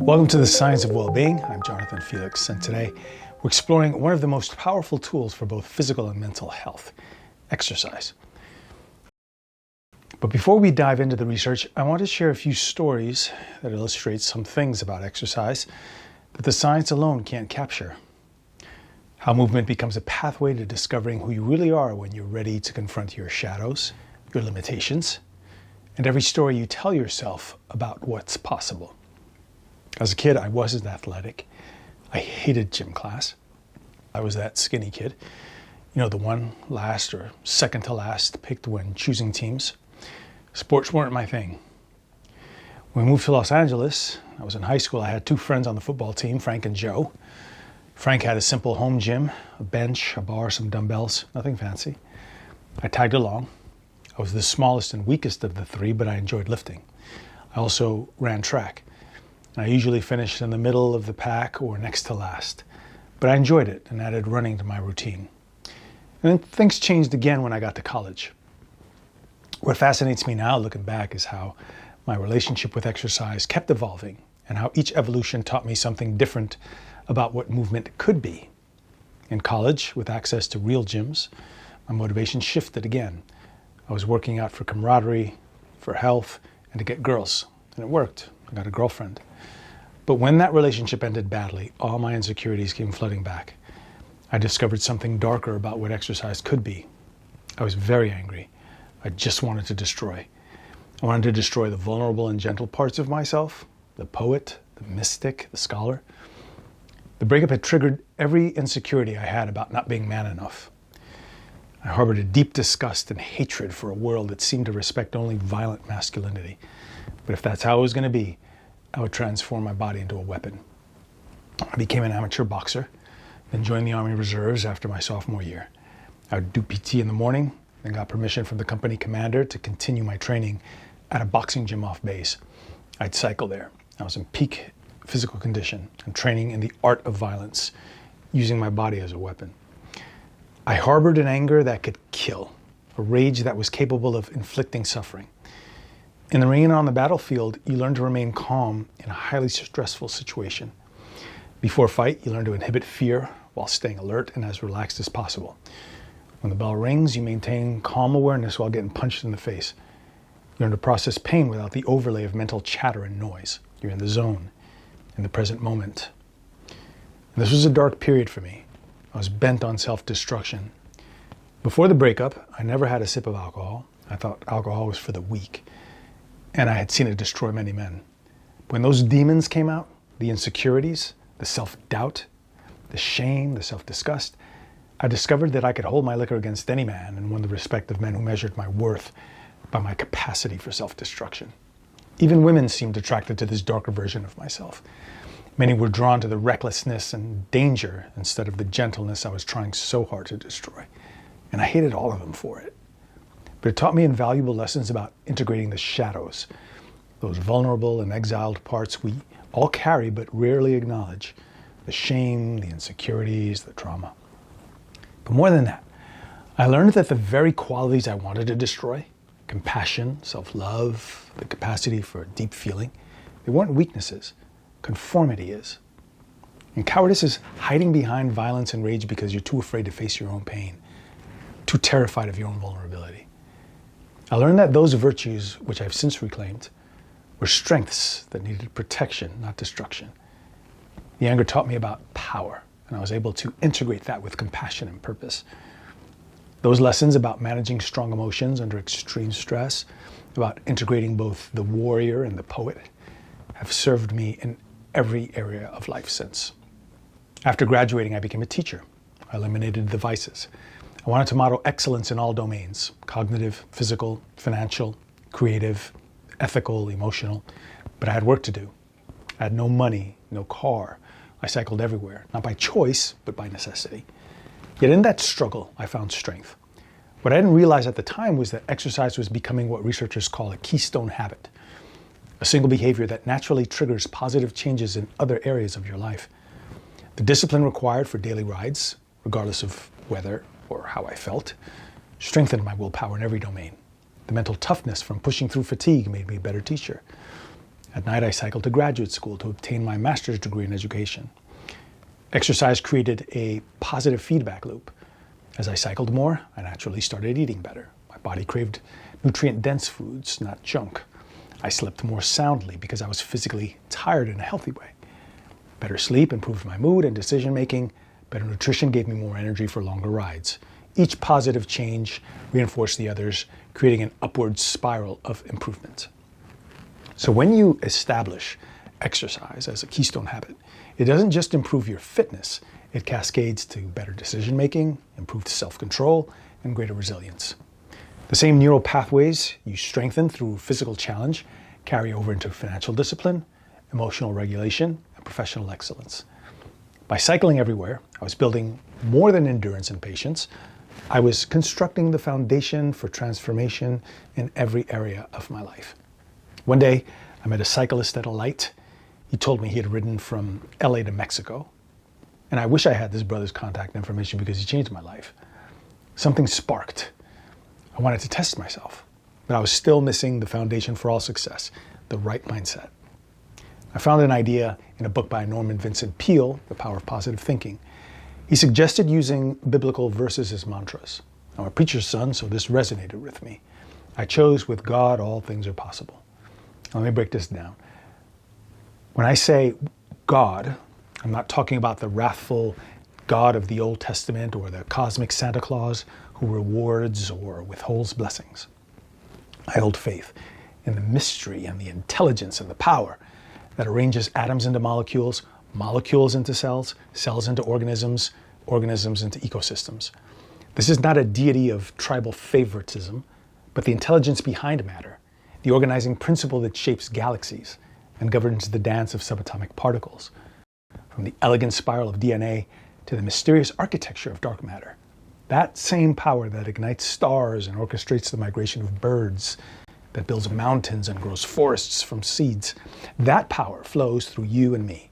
Welcome to the Science of Well-Being. I'm Jonathan Felix, and today we're exploring one of the most powerful tools for both physical and mental health, exercise. But before we dive into the research, I want to share a few stories that illustrate some things about exercise that the science alone can't capture. How movement becomes a pathway to discovering who you really are when you're ready to confront your shadows, your limitations, and every story you tell yourself about what's possible. As a kid, I wasn't athletic. I hated gym class. I was that skinny kid, the one last or second to last picked when choosing teams. Sports weren't my thing. When we moved to Los Angeles, I was in high school, I had two friends on the football team, Frank and Joe. Frank had a simple home gym, a bench, a bar, some dumbbells, nothing fancy. I tagged along. I was the smallest and weakest of the three, but I enjoyed lifting. I also ran track. I usually finished in the middle of the pack or next to last, but I enjoyed it and added running to my routine. And then things changed again when I got to college. What fascinates me now, looking back, is how my relationship with exercise kept evolving and how each evolution taught me something different about what movement could be. In college, with access to real gyms, my motivation shifted again. I was working out for camaraderie, for health, and to get girls, and it worked. I got a girlfriend. But when that relationship ended badly, all my insecurities came flooding back. I discovered something darker about what exercise could be. I was very angry. I just wanted to destroy. I wanted to destroy the vulnerable and gentle parts of myself, the poet, the mystic, the scholar. The breakup had triggered every insecurity I had about not being man enough. I harbored a deep disgust and hatred for a world that seemed to respect only violent masculinity. But if that's how it was going to be, I would transform my body into a weapon. I became an amateur boxer, then joined the Army Reserves after my sophomore year. I would do PT in the morning, then got permission from the company commander to continue my training at a boxing gym off base. I'd cycle there. I was in peak physical condition and training in the art of violence, using my body as a weapon. I harbored an anger that could kill, a rage that was capable of inflicting suffering. In the ring and on the battlefield, you learn to remain calm in a highly stressful situation. Before a fight, you learn to inhibit fear while staying alert and as relaxed as possible. When the bell rings, you maintain calm awareness while getting punched in the face. You learn to process pain without the overlay of mental chatter and noise. You're in the zone, in the present moment. And this was a dark period for me. I was bent on self-destruction. Before the breakup, I never had a sip of alcohol. I thought alcohol was for the weak. And I had seen it destroy many men. When those demons came out, the insecurities, the self-doubt, the shame, the self-disgust, I discovered that I could hold my liquor against any man and won the respect of men who measured my worth by my capacity for self-destruction. Even women seemed attracted to this darker version of myself. Many were drawn to the recklessness and danger instead of the gentleness I was trying so hard to destroy. And I hated all of them for it. But it taught me invaluable lessons about integrating the shadows, those vulnerable and exiled parts we all carry but rarely acknowledge, the shame, the insecurities, the trauma. But more than that, I learned that the very qualities I wanted to destroy, compassion, self-love, the capacity for deep feeling, they weren't weaknesses. Conformity is. And cowardice is hiding behind violence and rage because you're too afraid to face your own pain, too terrified of your own vulnerability. I learned that those virtues, which I've since reclaimed, were strengths that needed protection, not destruction. The anger taught me about power, and I was able to integrate that with compassion and purpose. Those lessons about managing strong emotions under extreme stress, about integrating both the warrior and the poet, have served me in every area of life since. After graduating, I became a teacher. I eliminated the vices. I wanted to model excellence in all domains: cognitive, physical, financial, creative, ethical, emotional. But I had work to do. I had no money, no car. I cycled everywhere, not by choice, but by necessity. Yet in that struggle, I found strength. What I didn't realize at the time was that exercise was becoming what researchers call a keystone habit, a single behavior that naturally triggers positive changes in other areas of your life. The discipline required for daily rides, regardless of whether or how I felt, strengthened my willpower in every domain. The mental toughness from pushing through fatigue made me a better teacher. At night, I cycled to graduate school to obtain my master's degree in education. Exercise created a positive feedback loop. As I cycled more, I naturally started eating better. My body craved nutrient-dense foods, not junk. I slept more soundly because I was physically tired in a healthy way. Better sleep improved my mood and decision-making. Better nutrition gave me more energy for longer rides. Each positive change reinforced the others, creating an upward spiral of improvement. So when you establish exercise as a keystone habit, it doesn't just improve your fitness, it cascades to better decision-making, improved self-control, and greater resilience. The same neural pathways you strengthen through physical challenge carry over into financial discipline, emotional regulation, and professional excellence. By cycling everywhere, I was building more than endurance and patience. I was constructing the foundation for transformation in every area of my life. One day, I met a cyclist at a light. He told me he had ridden from LA to Mexico. And I wish I had this brother's contact information because he changed my life. Something sparked. I wanted to test myself, but I was still missing the foundation for all success, the right mindset. I found an idea in a book by Norman Vincent Peale, The Power of Positive Thinking. He suggested using biblical verses as mantras. I'm a preacher's son, so this resonated with me. I chose, with God, all things are possible. Let me break this down. When I say God, I'm not talking about the wrathful God of the Old Testament or the cosmic Santa Claus who rewards or withholds blessings. I hold faith in the mystery and the intelligence and the power that arranges atoms into molecules, molecules into cells, cells into organisms, organisms into ecosystems. This is not a deity of tribal favoritism, but the intelligence behind matter, the organizing principle that shapes galaxies and governs the dance of subatomic particles, from the elegant spiral of DNA to the mysterious architecture of dark matter. That same power that ignites stars and orchestrates the migration of birds, that builds mountains and grows forests from seeds, that power flows through you and me.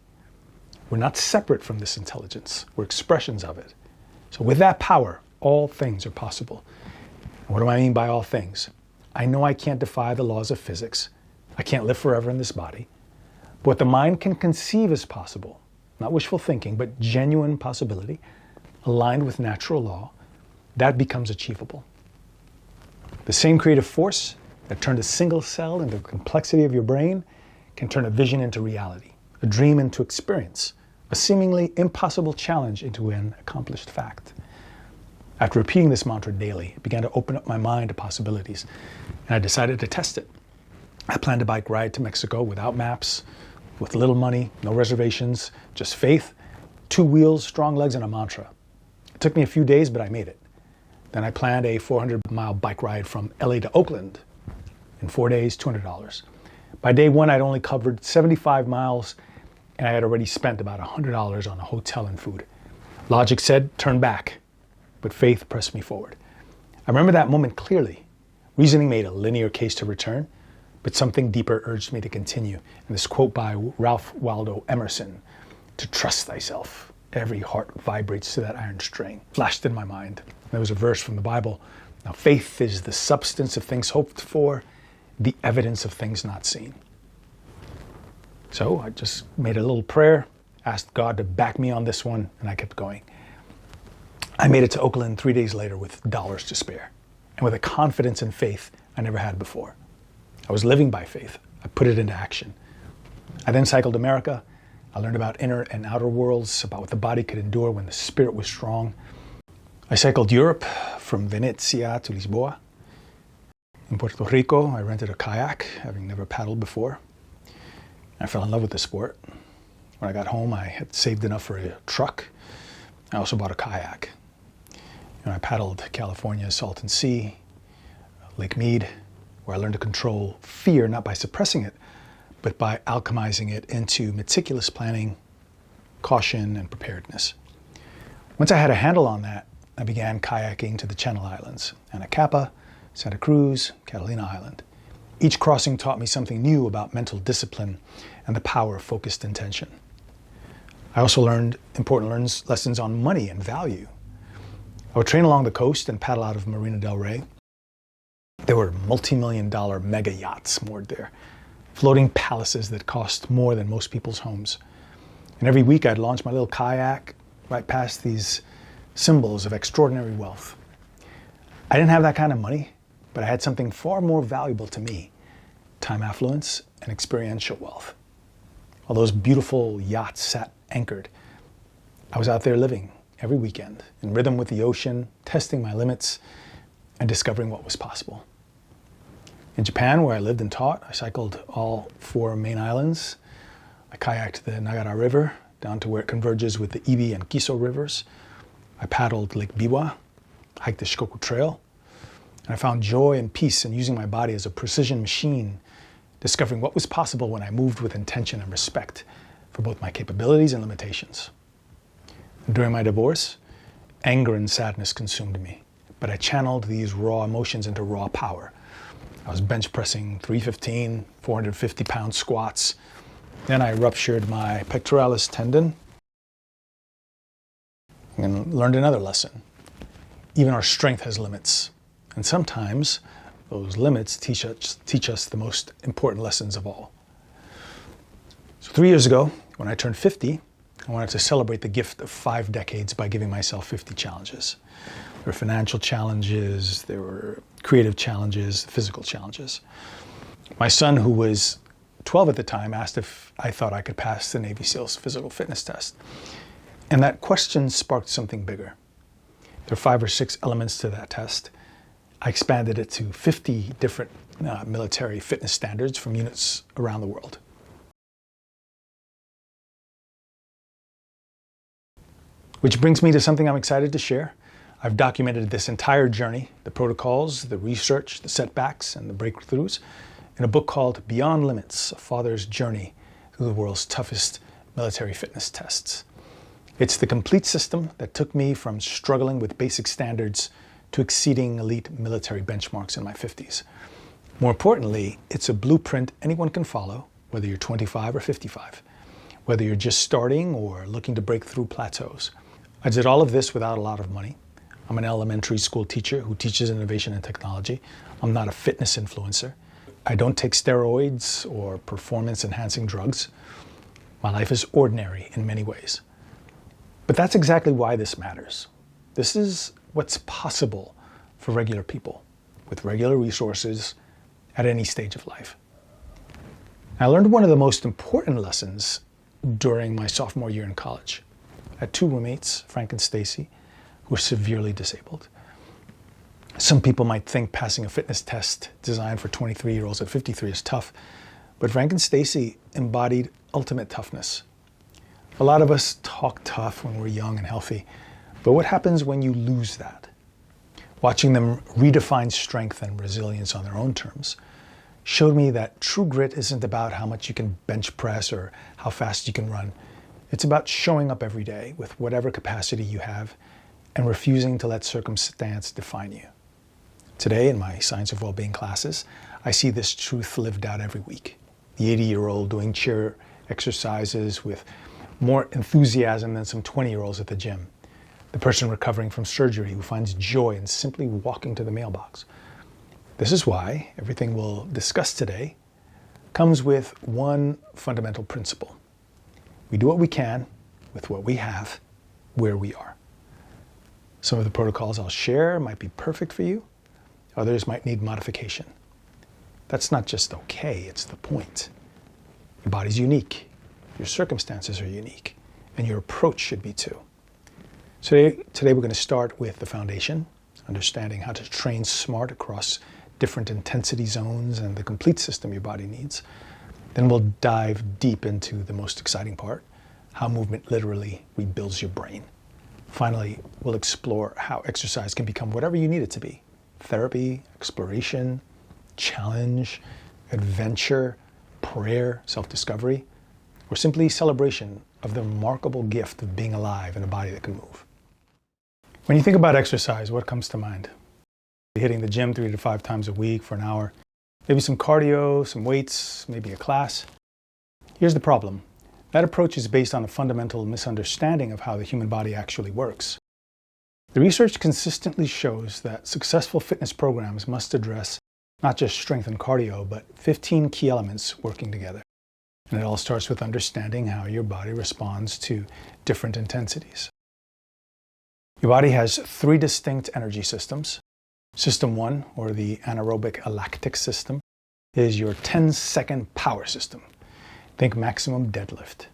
We're not separate from this intelligence. We're expressions of it. So with that power, all things are possible. And what do I mean by all things? I know I can't defy the laws of physics. I can't live forever in this body. But what the mind can conceive as possible, not wishful thinking, but genuine possibility, aligned with natural law, that becomes achievable. The same creative force that turned a single cell into the complexity of your brain can turn a vision into reality, a dream into experience, a seemingly impossible challenge into an accomplished fact. After repeating this mantra daily, it began to open up my mind to possibilities, and I decided to test it. I planned a bike ride to Mexico without maps, with little money, no reservations, just faith, 2 wheels, strong legs, and a mantra. It took me a few days, but I made it. Then I planned a 400-mile bike ride from LA to Oakland. In 4 days, $200. By day 1, I'd only covered 75 miles, and I had already spent about $100 on a hotel and food. Logic said, turn back, but faith pressed me forward. I remember that moment clearly. Reasoning made a linear case to return, but something deeper urged me to continue. And this quote by Ralph Waldo Emerson, "To trust thyself, every heart vibrates to that iron string," flashed in my mind. There was a verse from the Bible. Now, faith is the substance of things hoped for, the evidence of things not seen. So I just made a little prayer, asked God to back me on this one, and I kept going. I made it to Oakland 3 days later with dollars to spare, and with a confidence and faith I never had before. I was living by faith. I put it into action. I then cycled America. I learned about inner and outer worlds, about what the body could endure when the spirit was strong. I cycled Europe from Venezia to Lisboa. In Puerto Rico, I rented a kayak, having never paddled before. I fell in love with the sport. When I got home, I had saved enough for a truck. I also bought a kayak. And I paddled California's Salton Sea, Lake Mead, where I learned to control fear, not by suppressing it, but by alchemizing it into meticulous planning, caution, and preparedness. Once I had a handle on that, I began kayaking to the Channel Islands, Anacapa, Santa Cruz, Catalina Island. Each crossing taught me something new about mental discipline and the power of focused intention. I also learned important lessons on money and value. I would train along the coast and paddle out of Marina del Rey. There were multi-million-dollar mega yachts moored there. floating palaces that cost more than most people's homes. And every week I'd launch my little kayak right past these symbols of extraordinary wealth. I didn't have that kind of money, but I had something far more valuable to me: time affluence and experiential wealth. While those beautiful yachts sat anchored, I was out there living every weekend in rhythm with the ocean, testing my limits and discovering what was possible. In Japan, where I lived and taught, I cycled all 4 main islands. I kayaked the Nagara River down to where it converges with the Ibi and Kiso rivers. I paddled Lake Biwa, hiked the Shikoku Trail, and I found joy and peace in using my body as a precision machine, discovering what was possible when I moved with intention and respect for both my capabilities and limitations. And during my divorce, anger and sadness consumed me, but I channeled these raw emotions into raw power. I was bench pressing 315, 450-pound squats. Then I ruptured my pectoralis tendon and learned another lesson. Even our strength has limits. And sometimes those limits teach us the most important lessons of all. So 3 years ago, when I turned 50, I wanted to celebrate the gift of 5 decades by giving myself 50 challenges. There were financial challenges, there were creative challenges, physical challenges. My son, who was 12 at the time, asked if I thought I could pass the Navy SEALs physical fitness test. And that question sparked something bigger. There are 5 or 6 elements to that test. I expanded it to 50 different military fitness standards from units around the world. Which brings me to something I'm excited to share. I've documented this entire journey, the protocols, the research, the setbacks, and the breakthroughs, in a book called Beyond Limits: A Father's Journey Through the World's Toughest Military Fitness Tests. It's the complete system that took me from struggling with basic standards to exceeding elite military benchmarks in my 50s. More importantly, it's a blueprint anyone can follow, whether you're 25 or 55, whether you're just starting or looking to break through plateaus. I did all of this without a lot of money. I'm an elementary school teacher who teaches innovation and technology. I'm not a fitness influencer. I don't take steroids or performance-enhancing drugs. My life is ordinary in many ways. But that's exactly why this matters. This is what's possible for regular people with regular resources at any stage of life. I learned one of the most important lessons during my sophomore year in college. I had 2 roommates, Frank and Stacy, who were severely disabled. Some people might think passing a fitness test designed for 23-year-olds at 53 is tough, but Frank and Stacy embodied ultimate toughness. A lot of us talk tough when we're young and healthy, but what happens when you lose that? Watching them redefine strength and resilience on their own terms showed me that true grit isn't about how much you can bench press or how fast you can run. It's about showing up every day with whatever capacity you have and refusing to let circumstance define you. Today, in my Science of Wellbeing classes, I see this truth lived out every week. The 80-year-old doing chair exercises with more enthusiasm than some 20-year-olds at the gym. The person recovering from surgery who finds joy in simply walking to the mailbox. This is why everything we'll discuss today comes with one fundamental principle. We do what we can with what we have, where we are. Some of the protocols I'll share might be perfect for you. Others might need modification. That's not just okay, it's the point. Your body's unique. Your circumstances are unique. And your approach should be too. So today we're going to start with the foundation, understanding how to train smart across different intensity zones and the complete system your body needs. Then we'll dive deep into the most exciting part, how movement literally rebuilds your brain. Finally, we'll explore how exercise can become whatever you need it to be. Therapy, exploration, challenge, adventure, prayer, self-discovery, or simply celebration of the remarkable gift of being alive in a body that can move. When you think about exercise, what comes to mind? Hitting the gym 3 to 5 times a week for an hour, maybe some cardio, some weights, maybe a class. Here's the problem. That approach is based on a fundamental misunderstanding of how the human body actually works. The research consistently shows that successful fitness programs must address Not just strength and cardio, but 15 key elements working together. And it all starts with understanding how your body responds to different intensities. Your body has 3 distinct energy systems. System 1, or the anaerobic lactic system, is your 10-second power system. Think maximum deadlift.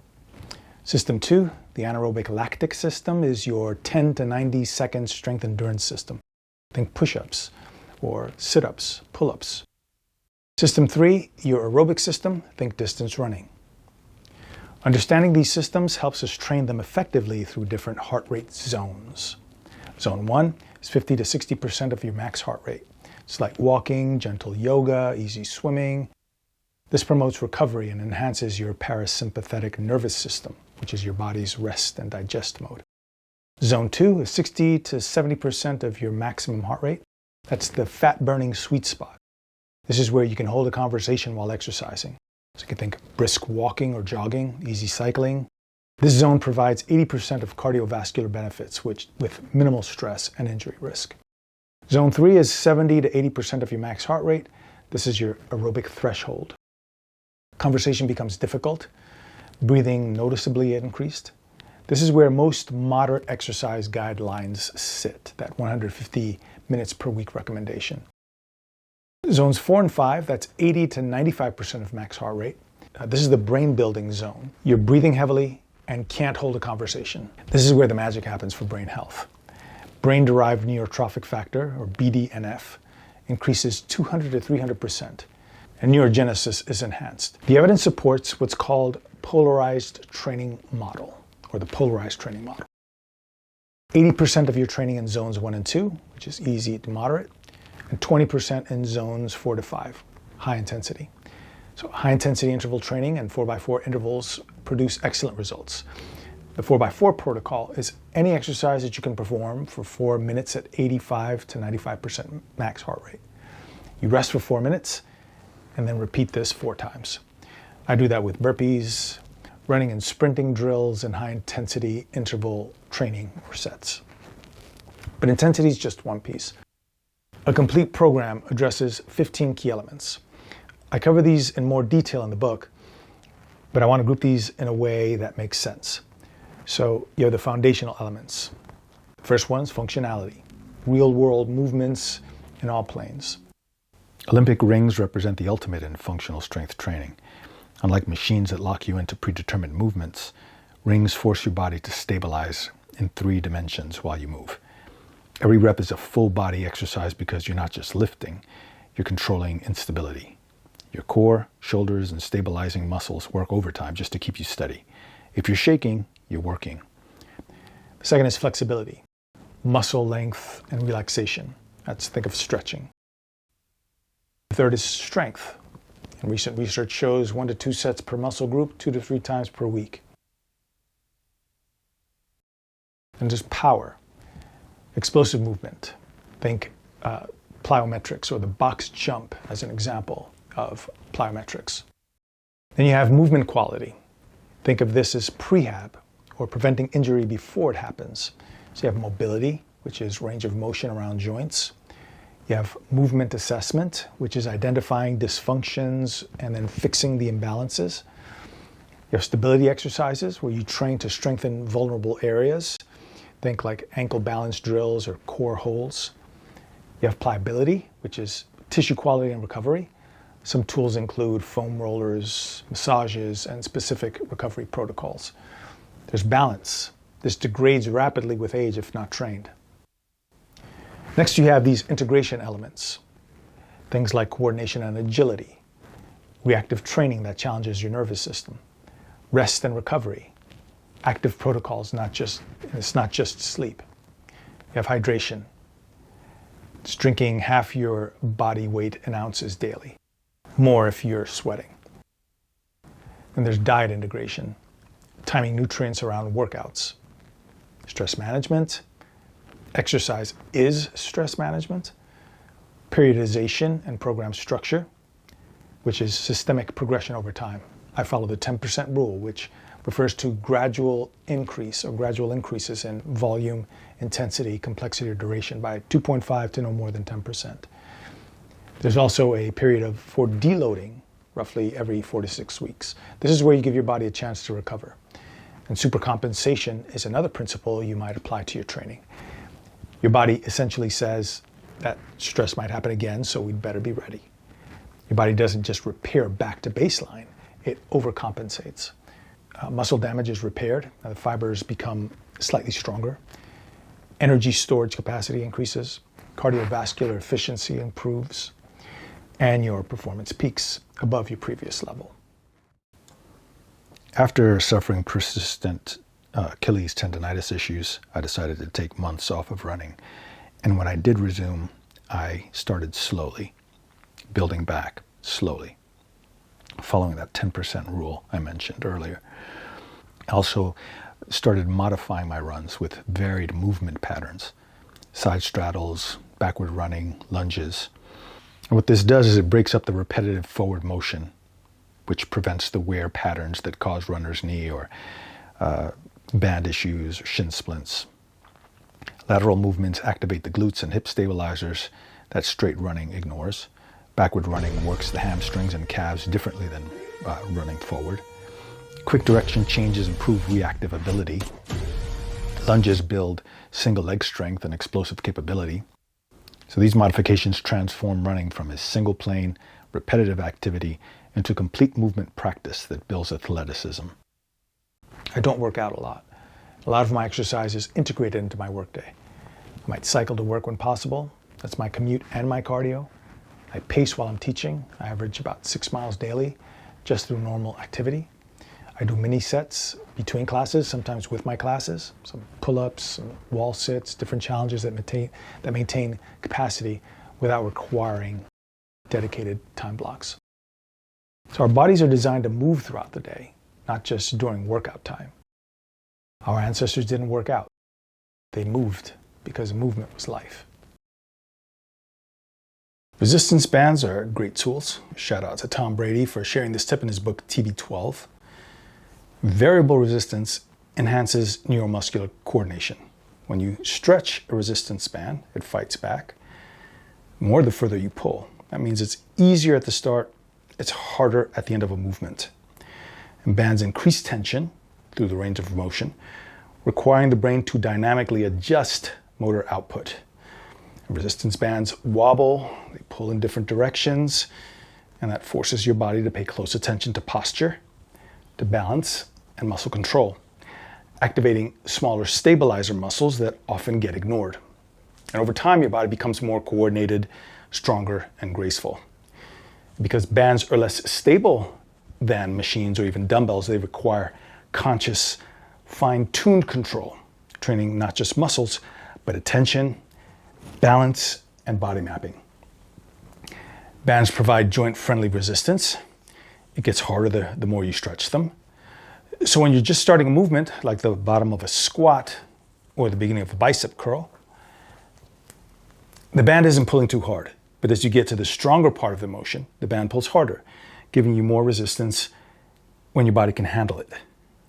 System 2, the anaerobic lactic system, is your 10 to 90 second strength endurance system. Think push-ups or sit-ups, pull-ups. System 3, your aerobic system, think distance running. Understanding these systems helps us train them effectively through different heart rate zones. Zone 1 is 50 to 60% of your max heart rate. It's like walking, gentle yoga, easy swimming. This promotes recovery and enhances your parasympathetic nervous system, which is your body's rest and digest mode. Zone 2 is 60 to 70% of your maximum heart rate. That's the fat-burning sweet spot. This is where you can hold a conversation while exercising. So you can think brisk walking or jogging, easy cycling. This zone provides 80% of cardiovascular benefits with minimal stress and injury risk. Zone 3 is 70 to 80% of your max heart rate. This is your aerobic threshold. Conversation becomes difficult, breathing noticeably increased. This is where most moderate exercise guidelines sit, that 150 minutes per week recommendation. Zones 4 and 5, that's 80 to 95% of max heart rate. This is the brain building zone. You're breathing heavily and can't hold a conversation. This is where the magic happens for brain health. Brain-derived neurotrophic factor, or BDNF, increases 200 to 300%, and neurogenesis is enhanced. The evidence supports what's called polarized training model, or the polarized training model. 80% of your training in zones 1 and 2, which is easy to moderate, and 20% in zones 4 to 5, high intensity. So high intensity interval training and 4x4 intervals produce excellent results. The 4x4 protocol is any exercise that you can perform for 4 minutes at 85 to 95% max heart rate. You rest for 4 minutes and then repeat this 4 times. I do that with burpees, running and sprinting drills, and high intensity interval training or sets. But intensity is just one piece. A complete program addresses 15 key elements. I cover these in more detail in the book, but I want to group these in a way that makes sense. So you have the foundational elements. The first one's functionality, real-world movements in all planes. Olympic rings represent the ultimate in functional strength training. Unlike machines that lock you into predetermined movements, rings force your body to stabilize in 3 dimensions while you move. Every rep is a full body exercise because you're not just lifting, you're controlling instability. Your core, shoulders, and stabilizing muscles work overtime just to keep you steady. If you're shaking, you're working. The second is flexibility, muscle length and relaxation. Think of stretching. The third is strength. And recent research shows 1 to 2 sets per muscle group, 2 to 3 times per week. And just power, explosive movement. Think plyometrics or the box jump as an example of plyometrics. Then you have movement quality. Think of this as prehab, or preventing injury before it happens. So you have mobility, which is range of motion around joints. You have movement assessment, which is identifying dysfunctions and then fixing the imbalances. You have stability exercises, where you train to strengthen vulnerable areas. Think like ankle balance drills or core holds. You have pliability, which is tissue quality and recovery. Some tools include foam rollers, massages, and specific recovery protocols. There's balance. This degrades rapidly with age if not trained. Next, you have these integration elements. Things like coordination and agility, reactive training that challenges your nervous system, rest and recovery, active protocols, it's not just sleep. You have hydration. It's drinking half your body weight in ounces daily, more if you're sweating. And there's diet integration, timing nutrients around workouts, stress management. Exercise is stress management, periodization and program structure, which is systemic progression over time. I follow the 10% rule, which refers to gradual increases in volume, intensity, complexity, or duration by 2.5 to no more than 10%. There's also a period for deloading, roughly every 4 to 6 weeks. This is where you give your body a chance to recover. And supercompensation is another principle you might apply to your training. Your body essentially says that stress might happen again, so we'd better be ready. Your body doesn't just repair back to baseline, it overcompensates. Muscle damage is repaired, the fibers become slightly stronger. Energy storage capacity increases, cardiovascular efficiency improves, and your performance peaks above your previous level. After suffering persistent Achilles tendonitis issues, I decided to take months off of running. And when I did resume, I started slowly, building back slowly, following that 10% rule I mentioned earlier. I also started modifying my runs with varied movement patterns, side straddles, backward running, lunges. And what this does is it breaks up the repetitive forward motion, which prevents the wear patterns that cause runner's knee or band issues or shin splints. Lateral movements activate the glutes and hip stabilizers that straight running ignores. Backward running works the hamstrings and calves differently than running forward. Quick direction changes improve reactive ability. Lunges build single leg strength and explosive capability. So these modifications transform running from a single plane, repetitive activity into complete movement practice that builds athleticism. I don't work out a lot. A lot of my exercise is integrated into my workday. I might cycle to work when possible. That's my commute and my cardio. I pace while I'm teaching. I average about 6 miles daily just through normal activity. I do mini sets between classes, sometimes with my classes, some pull-ups, some wall sits, different challenges that maintain capacity without requiring dedicated time blocks. So our bodies are designed to move throughout the day, not just during workout time. Our ancestors didn't work out. They moved because movement was life. Resistance bands are great tools. Shout out to Tom Brady for sharing this tip in his book TB12. Variable resistance enhances neuromuscular coordination. When you stretch a resistance band, it fights back more the further you pull. That means it's easier at the start, it's harder at the end of a movement. And bands increase tension through the range of motion, requiring the brain to dynamically adjust motor output. Resistance bands wobble, they pull in different directions, and that forces your body to pay close attention to posture, to balance, and muscle control, activating smaller stabilizer muscles that often get ignored. And over time, your body becomes more coordinated, stronger, and graceful. Because bands are less stable than machines or even dumbbells, they require conscious, fine-tuned control, training not just muscles, but attention, balance, and body mapping. Bands provide joint-friendly resistance. It gets harder the more you stretch them. So when you're just starting a movement, like the bottom of a squat or the beginning of a bicep curl, the band isn't pulling too hard. But as you get to the stronger part of the motion, the band pulls harder, giving you more resistance when your body can handle it.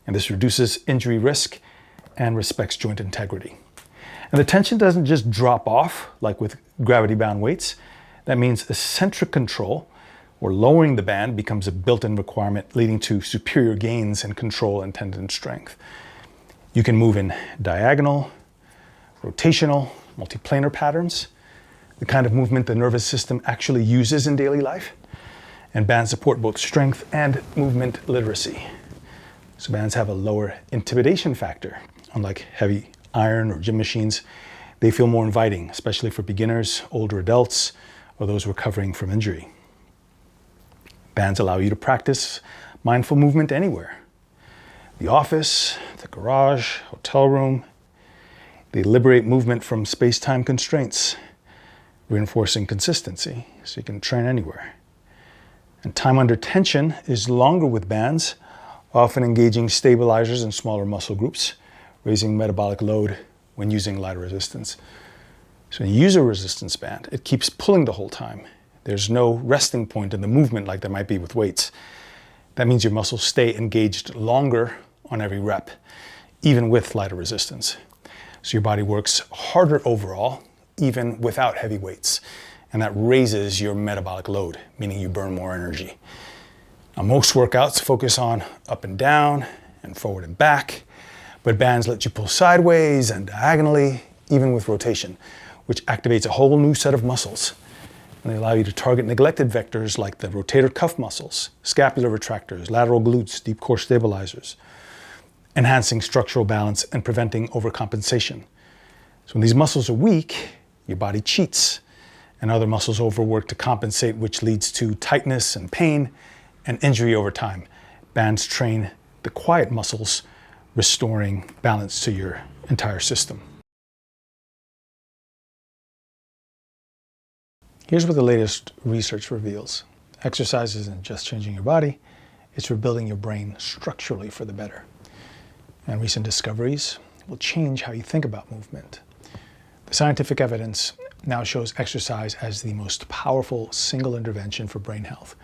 And this reduces injury risk and respects joint integrity. And the tension doesn't just drop off like with gravity-bound weights. That means eccentric control, or lowering the band, becomes a built-in requirement, leading to superior gains in control and tendon strength. You can move in diagonal, rotational, multiplanar patterns, the kind of movement the nervous system actually uses in daily life. And bands support both strength and movement literacy. So bands have a lower intimidation factor. Unlike heavy iron or gym machines, they feel more inviting, especially for beginners, older adults, or those recovering from injury. Bands allow you to practice mindful movement anywhere. The office, the garage, hotel room. They liberate movement from space-time constraints, reinforcing consistency, so you can train anywhere. And time under tension is longer with bands, often engaging stabilizers in smaller muscle groups, raising metabolic load when using lighter resistance. So when you use a resistance band, it keeps pulling the whole time. There's no resting point in the movement like there might be with weights. That means your muscles stay engaged longer on every rep, even with lighter resistance. So your body works harder overall, even without heavy weights. and that raises your metabolic load, meaning you burn more energy. Now, most workouts focus on up and down and forward and back, but bands let you pull sideways and diagonally, even with rotation, which activates a whole new set of muscles. And they allow you to target neglected vectors like the rotator cuff muscles, scapular retractors, lateral glutes, deep core stabilizers, enhancing structural balance and preventing overcompensation. So when these muscles are weak, your body cheats, and other muscles overwork to compensate, which leads to tightness and pain and injury over time. Bands train the quiet muscles, restoring balance to your entire system. Here's what the latest research reveals. Exercise isn't just changing your body, it's rebuilding your brain structurally for the better. And recent discoveries will change how you think about movement. The scientific evidence now shows exercise as the most powerful single intervention for brain health,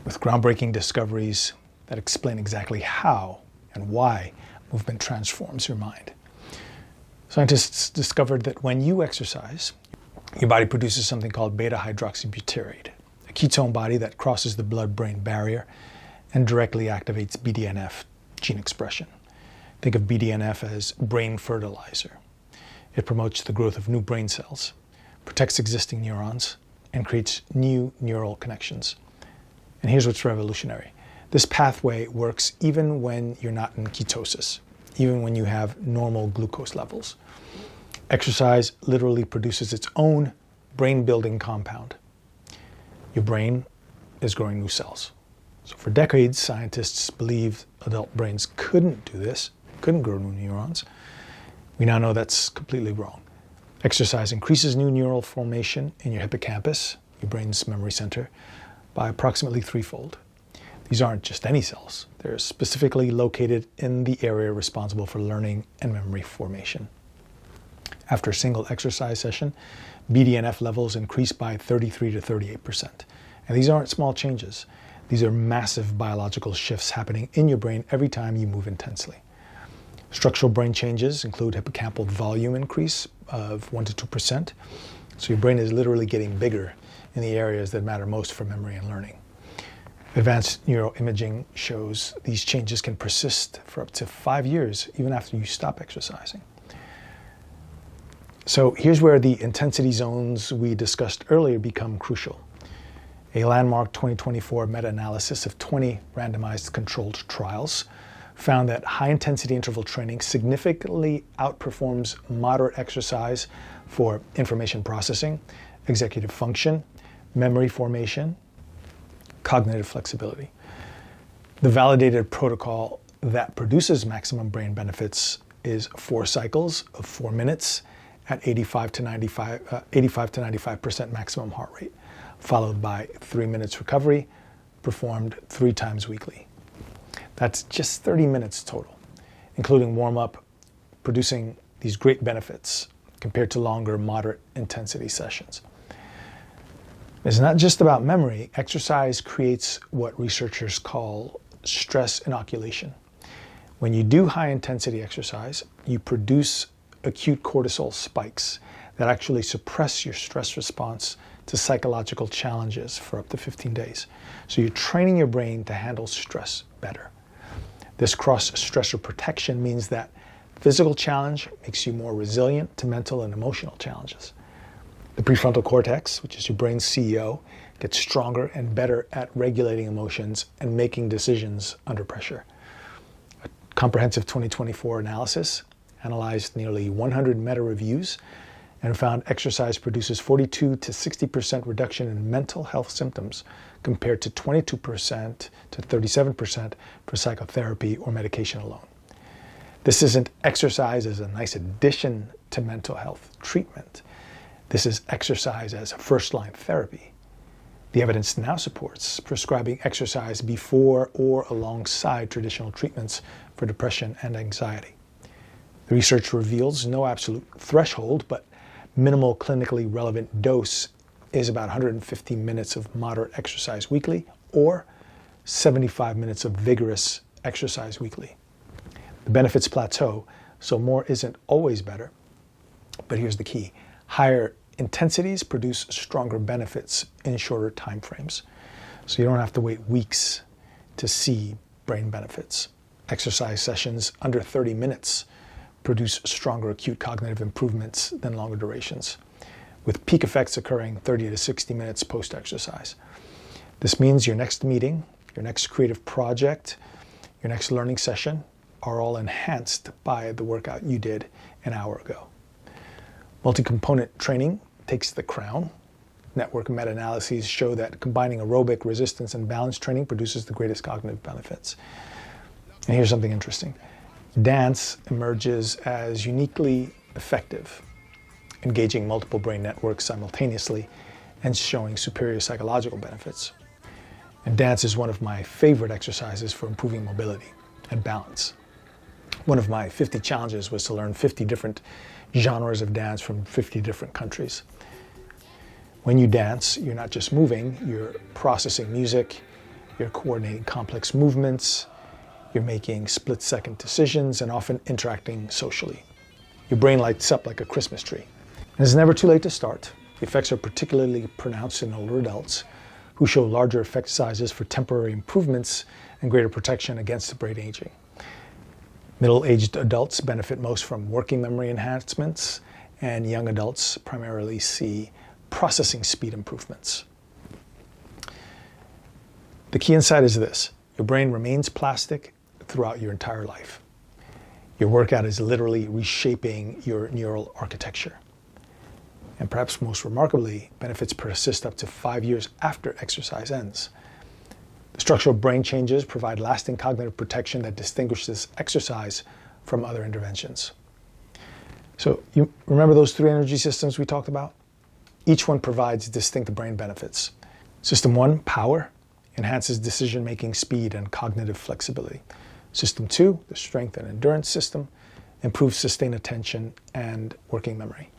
with groundbreaking discoveries that explain exactly how and why movement transforms your mind. Scientists discovered that when you exercise, your body produces something called beta-hydroxybutyrate, a ketone body that crosses the blood-brain barrier and directly activates BDNF gene expression. Think of BDNF as brain fertilizer. It promotes the growth of new brain cells, protects existing neurons, and creates new neural connections. And here's what's revolutionary. This pathway works even when you're not in ketosis, even when you have normal glucose levels. Exercise literally produces its own brain-building compound. Your brain is growing new cells. So for decades, scientists believed adult brains couldn't do this, couldn't grow new neurons. We now know that's completely wrong. Exercise increases new neural formation in your hippocampus, your brain's memory center, by approximately threefold. These aren't just any cells. They're specifically located in the area responsible for learning and memory formation. After a single exercise session, BDNF levels increase by 33 to 38%. And these aren't small changes. These are massive biological shifts happening in your brain every time you move intensely. Structural brain changes include hippocampal volume increase of 1 to 2%. So your brain is literally getting bigger in the areas that matter most for memory and learning. Advanced neuroimaging shows these changes can persist for up to 5 years, even after you stop exercising. So here's where the intensity zones we discussed earlier become crucial. A landmark 2024 meta-analysis of 20 randomized controlled trials found that high-intensity interval training significantly outperforms moderate exercise for information processing, executive function, memory formation, cognitive flexibility. The validated protocol that produces maximum brain benefits is 4 cycles of 4 minutes at 85 to 95% maximum heart rate, followed by 3 minutes recovery, performed 3 times weekly. That's just 30 minutes total, including warm-up, producing these great benefits compared to longer, moderate intensity sessions. It's not just about memory. Exercise creates what researchers call stress inoculation. When you do high-intensity exercise, you produce acute cortisol spikes that actually suppress your stress response to psychological challenges for up to 15 days. So you're training your brain to handle stress better. This cross-stressor protection means that physical challenge makes you more resilient to mental and emotional challenges. The prefrontal cortex, which is your brain's CEO, gets stronger and better at regulating emotions and making decisions under pressure. A comprehensive 2024 analysis analyzed nearly 100 meta-reviews and found exercise produces 42 to 60% reduction in mental health symptoms compared to 22% to 37% for psychotherapy or medication alone. This isn't exercise as a nice addition to mental health treatment. This is exercise as a first-line therapy. The evidence now supports prescribing exercise before or alongside traditional treatments for depression and anxiety. The research reveals no absolute threshold, but minimal clinically relevant dose is about 150 minutes of moderate exercise weekly or 75 minutes of vigorous exercise weekly. The benefits plateau, so more isn't always better. But here's the key. Higher intensities produce stronger benefits in shorter time frames. So you don't have to wait weeks to see brain benefits. Exercise sessions under 30 minutes produce stronger acute cognitive improvements than longer durations, with peak effects occurring 30 to 60 minutes post-exercise. This means your next meeting, your next creative project, your next learning session are all enhanced by the workout you did an hour ago. Multicomponent training takes the crown. Network meta-analyses show that combining aerobic, resistance, and balance training produces the greatest cognitive benefits. And here's something interesting. Dance emerges as uniquely effective, engaging multiple brain networks simultaneously and showing superior psychological benefits. And dance is one of my favorite exercises for improving mobility and balance. One of my 50 challenges was to learn 50 different genres of dance from 50 different countries. When you dance, you're not just moving, you're processing music, you're coordinating complex movements, you're making split-second decisions and often interacting socially. Your brain lights up like a Christmas tree. And it's never too late to start. The effects are particularly pronounced in older adults who show larger effect sizes for temporary improvements and greater protection against brain aging. Middle-aged adults benefit most from working memory enhancements, and young adults primarily see processing speed improvements. The key insight is this: your brain remains plastic throughout your entire life. Your workout is literally reshaping your neural architecture. And perhaps most remarkably, benefits persist up to 5 years after exercise ends. The structural brain changes provide lasting cognitive protection that distinguishes exercise from other interventions. So you remember those 3 energy systems we talked about? Each one provides distinct brain benefits. System 1, power, enhances decision-making speed and cognitive flexibility. System 2, the strength and endurance system, improves sustained attention and working memory.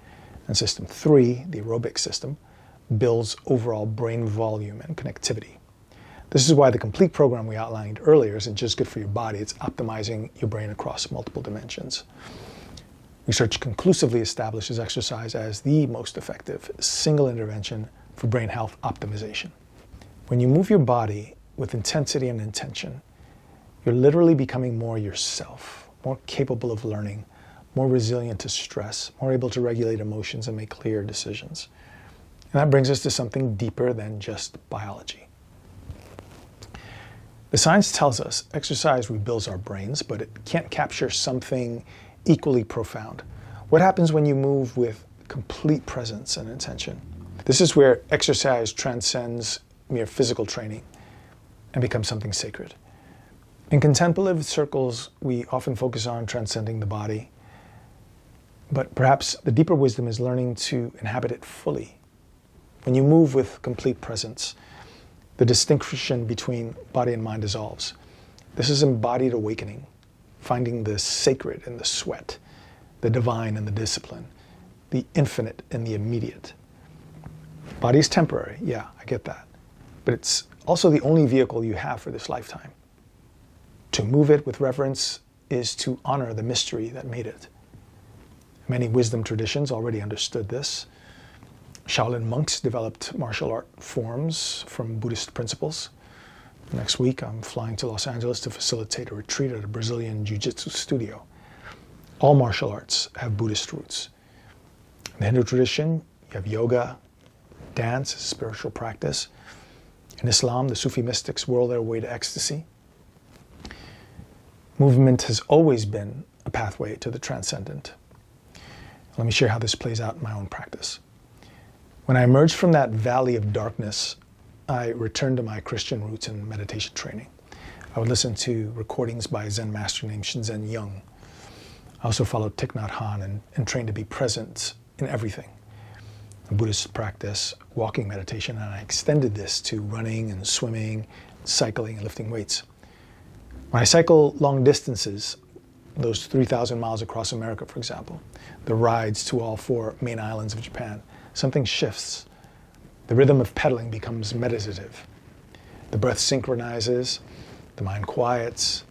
And System 3, the aerobic system, builds overall brain volume and connectivity. This is why the complete program we outlined earlier isn't just good for your body, it's optimizing your brain across multiple dimensions. Research conclusively establishes exercise as the most effective single intervention for brain health optimization. When you move your body with intensity and intention, you're literally becoming more yourself, more capable of learning, more resilient to stress, more able to regulate emotions and make clear decisions. And that brings us to something deeper than just biology. The science tells us exercise rebuilds our brains, but it can't capture something equally profound. What happens when you move with complete presence and intention? This is where exercise transcends mere physical training and becomes something sacred. In contemplative circles, we often focus on transcending the body, but perhaps the deeper wisdom is learning to inhabit it fully. When you move with complete presence, the distinction between body and mind dissolves. This is embodied awakening, finding the sacred in the sweat, the divine in the discipline, the infinite in the immediate. Body is temporary, yeah, I get that. But it's also the only vehicle you have for this lifetime. To move it with reverence is to honor the mystery that made it. Many wisdom traditions already understood this. Shaolin monks developed martial art forms from Buddhist principles. Next week, I'm flying to Los Angeles to facilitate a retreat at a Brazilian jiu-jitsu studio. All martial arts have Buddhist roots. In the Hindu tradition, you have yoga, dance, spiritual practice. In Islam, the Sufi mystics whirl their way to ecstasy. Movement has always been a pathway to the transcendent. Let me share how this plays out in my own practice. When I emerged from that valley of darkness, I returned to my Christian roots in meditation training. I would listen to recordings by a Zen master named Shinzen Young. I also followed Thich Nhat Hanh and trained to be present in everything. A Buddhist practice, walking meditation, and I extended this to running and swimming, cycling and lifting weights. When I cycle long distances, those 3,000 miles across America, for example, the rides to all 4 main islands of Japan, something shifts. The rhythm of pedaling becomes meditative. The breath synchronizes, the mind quiets.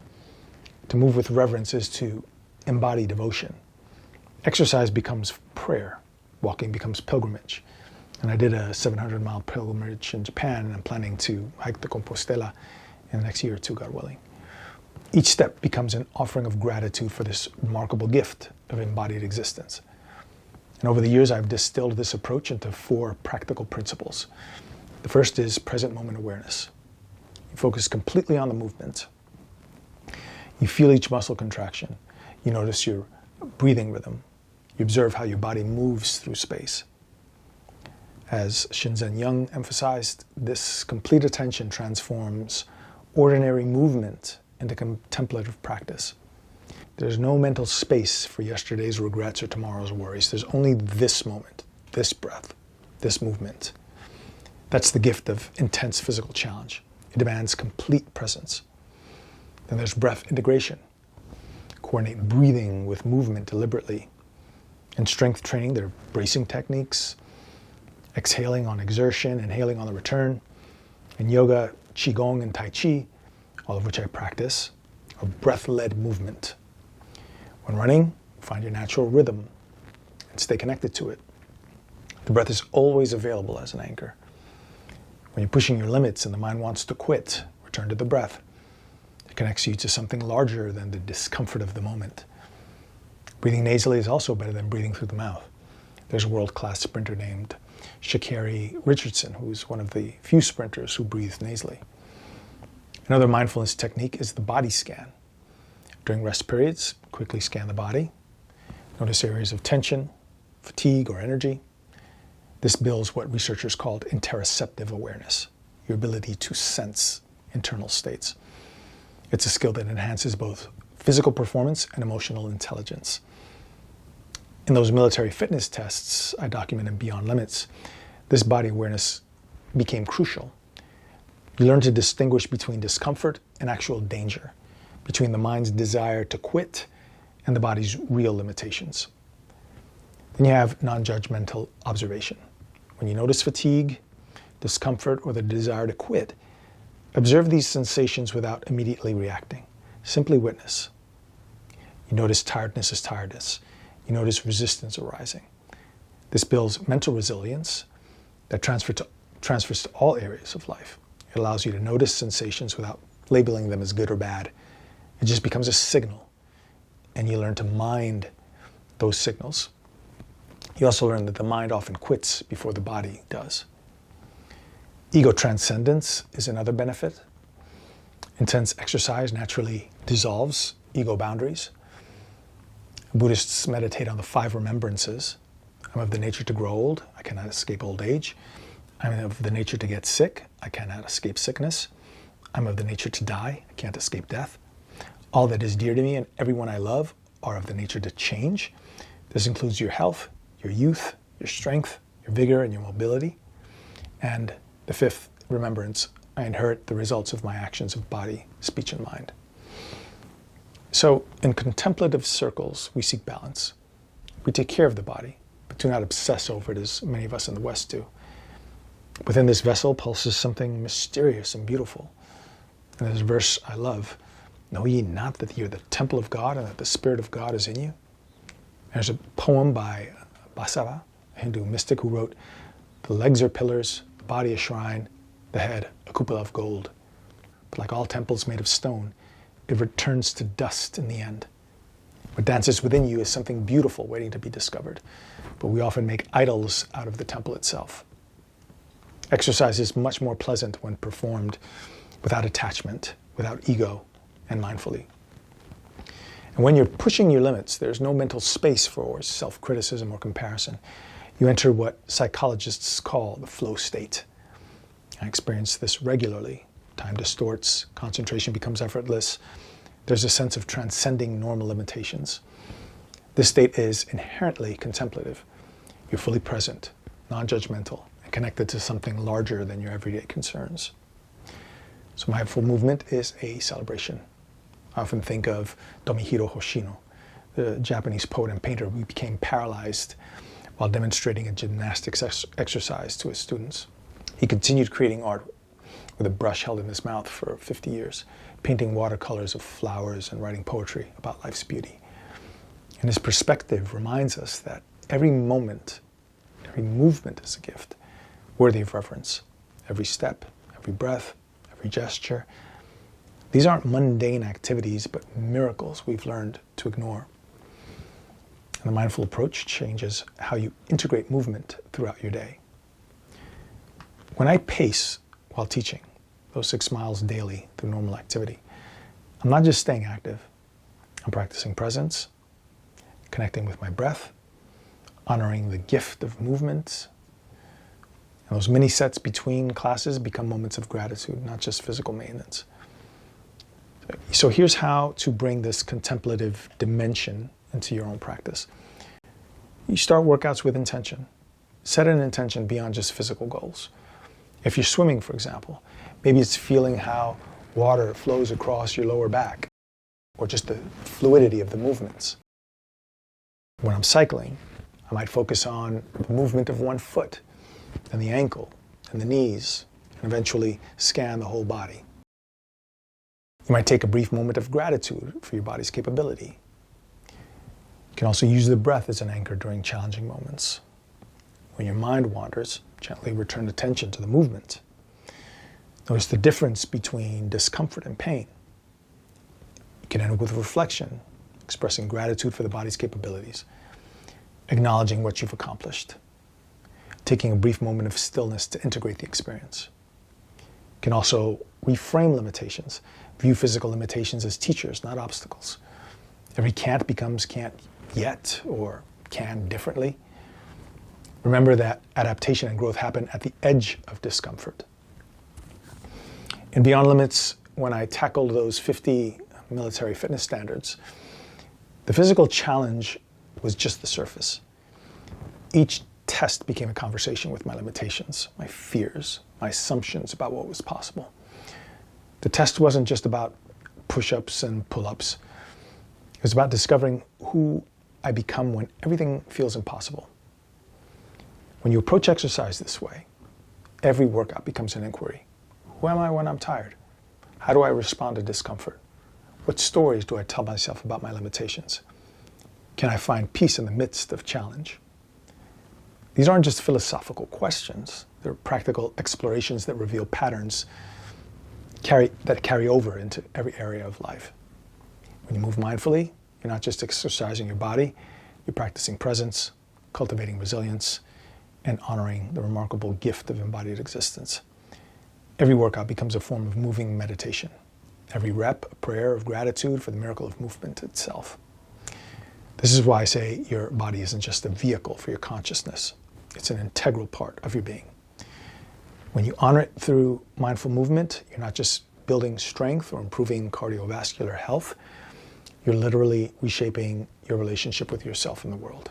To move with reverence is to embody devotion. Exercise becomes prayer. walking becomes pilgrimage. And I did a 700-mile pilgrimage in Japan, and I'm planning to hike the Compostela in the next year or two, God willing. Each step becomes an offering of gratitude for this remarkable gift of embodied existence. And over the years, I've distilled this approach into 4 practical principles. The first is present moment awareness. You focus completely on the movement. You feel each muscle contraction. You notice your breathing rhythm. You observe how your body moves through space. As Shinzen Young emphasized, this complete attention transforms ordinary movement into contemplative practice. There's no mental space for yesterday's regrets or tomorrow's worries. There's only this moment, this breath, this movement. That's the gift of intense physical challenge. It demands complete presence. Then there's breath integration. Coordinate breathing with movement deliberately. In strength training, there are bracing techniques, exhaling on exertion, inhaling on the return. In yoga, qigong, and tai chi, all of which I practice, are breath-led movement. When running, find your natural rhythm and stay connected to it. The breath is always available as an anchor. When you're pushing your limits and the mind wants to quit, return to the breath. It connects you to something larger than the discomfort of the moment. Breathing nasally is also better than breathing through the mouth. There's a world-class sprinter named Sha'Carri Richardson, who's one of the few sprinters who breathe nasally. Another mindfulness technique is the body scan. During rest periods, quickly scan the body. Notice areas of tension, fatigue, or energy. This builds what researchers called interoceptive awareness, your ability to sense internal states. It's a skill that enhances both physical performance and emotional intelligence. In those military fitness tests I documented Beyond Limits, this body awareness became crucial. You learn to distinguish between discomfort and actual danger, between the mind's desire to quit and the body's real limitations. Then you have non-judgmental observation. When you notice fatigue, discomfort, or the desire to quit, observe these sensations without immediately reacting. Simply witness. You notice tiredness as tiredness. You notice resistance arising. This builds mental resilience that transfers to all areas of life. It allows you to notice sensations without labeling them as good or bad. It just becomes a signal, and you learn to mind those signals. You also learn that the mind often quits before the body does. Ego transcendence is another benefit. Intense exercise naturally dissolves ego boundaries. Buddhists meditate on the 5 remembrances. I'm of the nature to grow old. I cannot escape old age. I'm of the nature to get sick. I cannot escape sickness. I'm of the nature to die. I can't escape death. All that is dear to me and everyone I love are of the nature to change. This includes your health, your youth, your strength, your vigor, and your mobility. And the 5th remembrance, I inherit the results of my actions of body, speech, and mind. So in contemplative circles, we seek balance. We take care of the body, but do not obsess over it as many of us in the West do. Within this vessel pulses something mysterious and beautiful. And there's a verse I love, "Know ye not that ye are the temple of God and that the Spirit of God is in you?" There's a poem by Basava, a Hindu mystic, who wrote, "The legs are pillars, the body a shrine, the head a cupola of gold. But like all temples made of stone, it returns to dust in the end. What dances within you is something beautiful waiting to be discovered, but we often make idols out of the temple itself." Exercise is much more pleasant when performed without attachment, without ego, and mindfully. And when you're pushing your limits, there's no mental space for self-criticism or comparison. You enter what psychologists call the flow state. I experience this regularly. Time distorts, concentration becomes effortless. There's a sense of transcending normal limitations. This state is inherently contemplative. You're fully present, non-judgmental, and connected to something larger than your everyday concerns. So mindful movement is a celebration. I often think of Tomihiro Hoshino, the Japanese poet and painter who became paralyzed while demonstrating a gymnastics exercise to his students. He continued creating art with a brush held in his mouth for 50 years, painting watercolors of flowers and writing poetry about life's beauty. And his perspective reminds us that every moment Every movement is a gift, worthy of reverence. Every step, every breath, every gesture. These aren't mundane activities, but miracles we've learned to ignore. And the mindful approach changes how you integrate movement throughout your day. When I pace while teaching, those 6 miles daily through normal activity, I'm not just staying active. I'm practicing presence, connecting with my breath, honoring the gift of movement. And those mini sets between classes become moments of gratitude, not just physical maintenance. So here's how to bring this contemplative dimension into your own practice. You start workouts with intention. Set an intention beyond just physical goals. If you're swimming, for example, maybe it's feeling how water flows across your lower back, or just the fluidity of the movements. When I'm cycling, I might focus on the movement of one foot, and the ankle, and the knees, and eventually scan the whole body. You might take a brief moment of gratitude for your body's capability. You can also use the breath as an anchor during challenging moments. When your mind wanders, gently return attention to the movement. Notice the difference between discomfort and pain. You can end with reflection, expressing gratitude for the body's capabilities, acknowledging what you've accomplished, taking a brief moment of stillness to integrate the experience. You can also reframe limitations, view physical limitations as teachers, not obstacles. Every can't becomes can't yet, or can differently. Remember that adaptation and growth happen at the edge of discomfort. In Beyond Limits, when I tackled those 50 military fitness standards, the physical challenge was just the surface. Each test became a conversation with my limitations, my fears, my assumptions about what was possible. The test wasn't just about push-ups and pull-ups. It was about discovering who I become when everything feels impossible. When you approach exercise this way, every workout becomes an inquiry. Who am I when I'm tired? How do I respond to discomfort? What stories do I tell myself about my limitations? Can I find peace in the midst of challenge? These aren't just philosophical questions. They're practical explorations that reveal patterns that carry over into every area of life. When you move mindfully, you're not just exercising your body, you're practicing presence, cultivating resilience, and honoring the remarkable gift of embodied existence. Every workout becomes a form of moving meditation. Every rep, a prayer of gratitude for the miracle of movement itself. This is why I say your body isn't just a vehicle for your consciousness. It's an integral part of your being. When you honor it through mindful movement, you're not just building strength or improving cardiovascular health, you're literally reshaping your relationship with yourself and the world.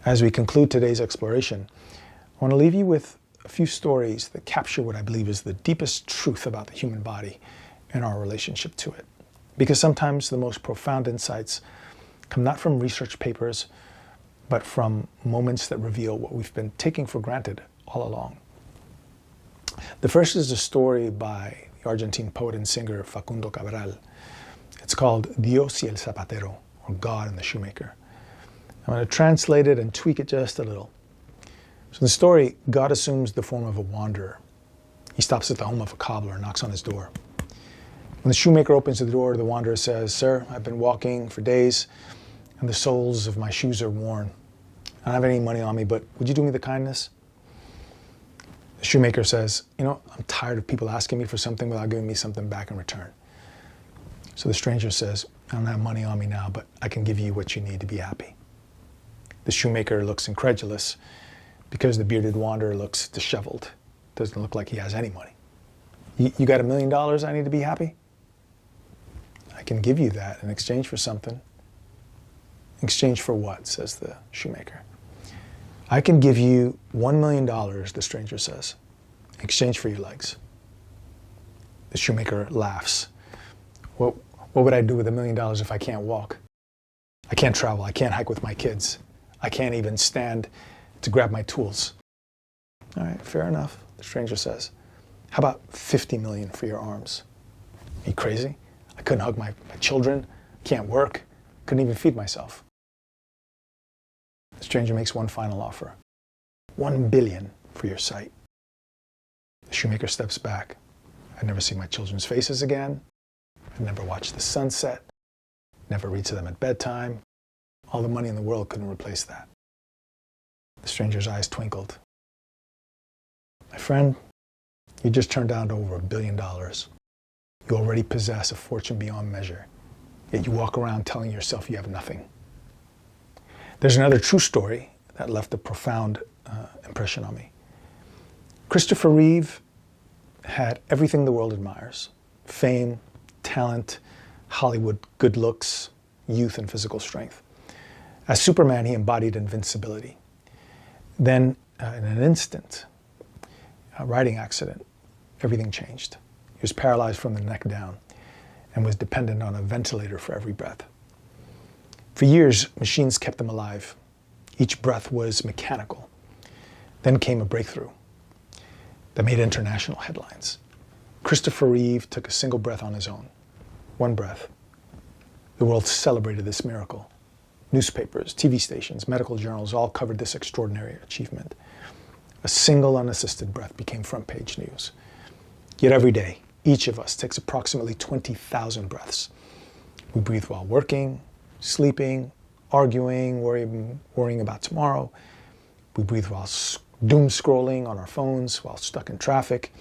As we conclude today's exploration, I want to leave you with a few stories that capture what I believe is the deepest truth about the human body and our relationship to it. Because sometimes the most profound insights come not from research papers, but from moments that reveal what we've been taking for granted all along. The first is a story by the Argentine poet and singer Facundo Cabral. It's called Dios y el Zapatero, or God and the Shoemaker. I'm going to translate it and tweak it just a little. So in the story, God assumes the form of a wanderer. He stops at the home of a cobbler and knocks on his door. When the shoemaker opens the door, the wanderer says, "Sir, I've been walking for days and the soles of my shoes are worn. I don't have any money on me, but would you do me the kindness?" The shoemaker says, "I'm tired of people asking me for something without giving me something back in return." So the stranger says, "I don't have money on me now, but I can give you what you need to be happy." The shoemaker looks incredulous because the bearded wanderer looks disheveled. Doesn't look like he has any money. You got $1 million I need to be happy? I can give you that in exchange for something. In exchange for what? Says the shoemaker. I can give you $1 million, the stranger says, in exchange for your legs. The shoemaker laughs. What would I do with $1 million if I can't walk? I can't travel. I can't hike with my kids. I can't even stand to grab my tools. All right, fair enough, the stranger says. How about 50 million for your arms? Are you crazy? I couldn't hug my children, can't work, couldn't even feed myself. The stranger makes one final offer. 1 billion for your sight. The shoemaker steps back. I'd never see my children's faces again. I'd never watch the sunset. Never read to them at bedtime. All the money in the world couldn't replace that. The stranger's eyes twinkled. My friend, you just turned down to over $1 billion. You already possess a fortune beyond measure, yet you walk around telling yourself you have nothing. There's another true story that left a profound impression on me. Christopher Reeve had everything the world admires: fame, talent, Hollywood good looks, youth, and physical strength. As Superman, he embodied invincibility. Then, in an instant, a riding accident, everything changed. He was paralyzed from the neck down and was dependent on a ventilator for every breath. For years, machines kept him alive. Each breath was mechanical. Then came a breakthrough that made international headlines. Christopher Reeve took a single breath on his own. One breath. The world celebrated this miracle. Newspapers, TV stations, medical journals all covered this extraordinary achievement. A single unassisted breath became front page news. Yet every day, each of us takes approximately 20,000 breaths. We breathe while working, sleeping, arguing, worrying about tomorrow. We breathe while doom scrolling on our phones, while stuck in traffic,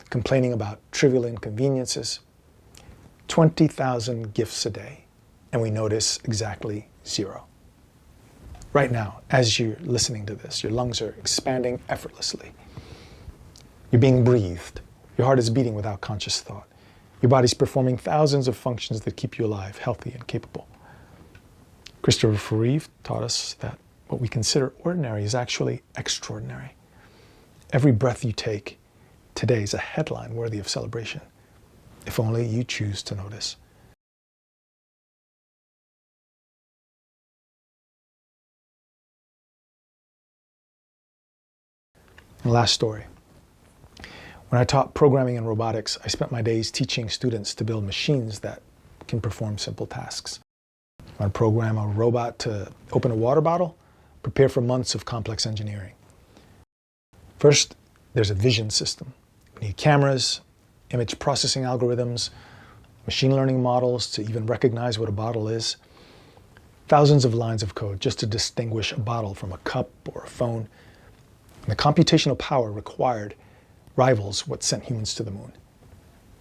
complaining about trivial inconveniences. 20,000 gifts a day, and we notice exactly 0. Right now, as you're listening to this, your lungs are expanding effortlessly. You're being breathed. Your heart is beating without conscious thought. Your body's performing thousands of functions that keep you alive, healthy, and capable. Christopher Reeve taught us that what we consider ordinary is actually extraordinary. Every breath you take today is a headline worthy of celebration, if only you choose to notice. And last story. When I taught programming and robotics, I spent my days teaching students to build machines that can perform simple tasks. When I program a robot to open a water bottle, prepare for months of complex engineering. First, there's a vision system. We need cameras, image processing algorithms, machine learning models to even recognize what a bottle is. Thousands of lines of code just to distinguish a bottle from a cup or a phone. And the computational power required rivals what sent humans to the moon.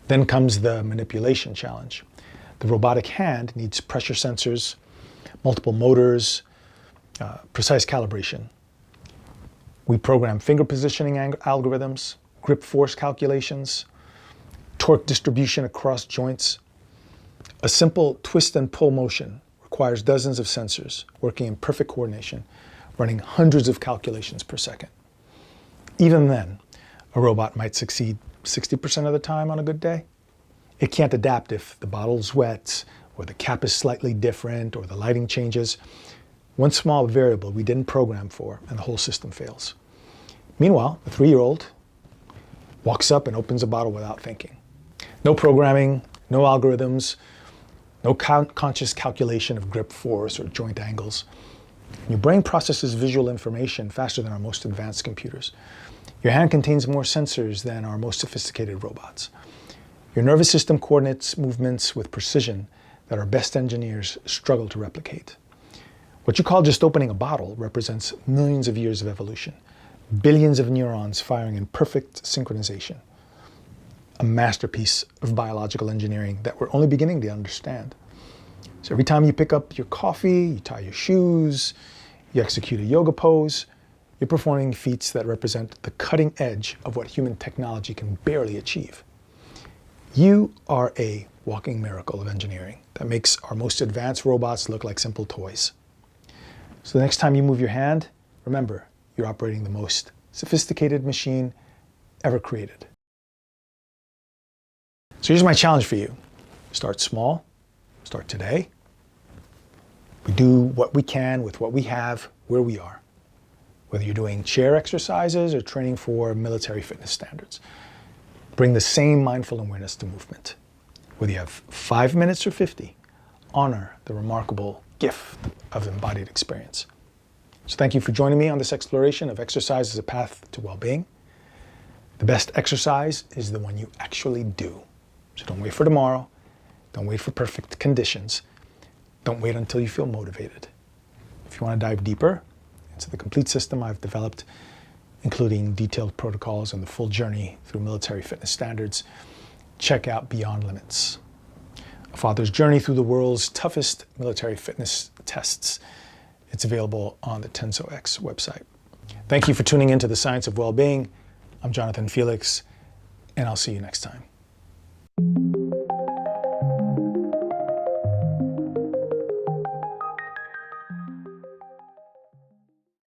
Then comes the manipulation challenge. The robotic hand needs pressure sensors, multiple motors, precise calibration. We program finger positioning algorithms, grip force calculations, torque distribution across joints. A simple twist and pull motion requires dozens of sensors working in perfect coordination, running hundreds of calculations per second. Even then, a robot might succeed 60% of the time on a good day. It can't adapt if the bottle's wet, or the cap is slightly different, or the lighting changes. One small variable we didn't program for, and the whole system fails. Meanwhile, the 3-year-old walks up and opens a bottle without thinking. No programming, no algorithms, no conscious calculation of grip force or joint angles. Your brain processes visual information faster than our most advanced computers. Your hand contains more sensors than our most sophisticated robots. Your nervous system coordinates movements with precision that our best engineers struggle to replicate. What you call just opening a bottle represents millions of years of evolution, billions of neurons firing in perfect synchronization. A masterpiece of biological engineering that we're only beginning to understand. So every time you pick up your coffee, you tie your shoes, you execute a yoga pose, you're performing feats that represent the cutting edge of what human technology can barely achieve. You are a walking miracle of engineering that makes our most advanced robots look like simple toys. So the next time you move your hand, remember, you're operating the most sophisticated machine ever created. So here's my challenge for you. Start small, start today. We do what we can with what we have, where we are. Whether you're doing chair exercises or training for military fitness standards. Bring the same mindful awareness to movement. Whether you have 5 minutes or 50, honor the remarkable gift of embodied experience. So thank you for joining me on this exploration of exercise as a path to well-being. The best exercise is the one you actually do. So don't wait for tomorrow. Don't wait for perfect conditions. Don't wait until you feel motivated. If you want to dive deeper into the complete system I've developed, including detailed protocols and the full journey through military fitness standards, check out Beyond Limits, a father's journey through the world's toughest military fitness tests. It's available on the TensoX website. Thank you for tuning in to The Science of Wellbeing. I'm Jonathan Felix, and I'll see you next time.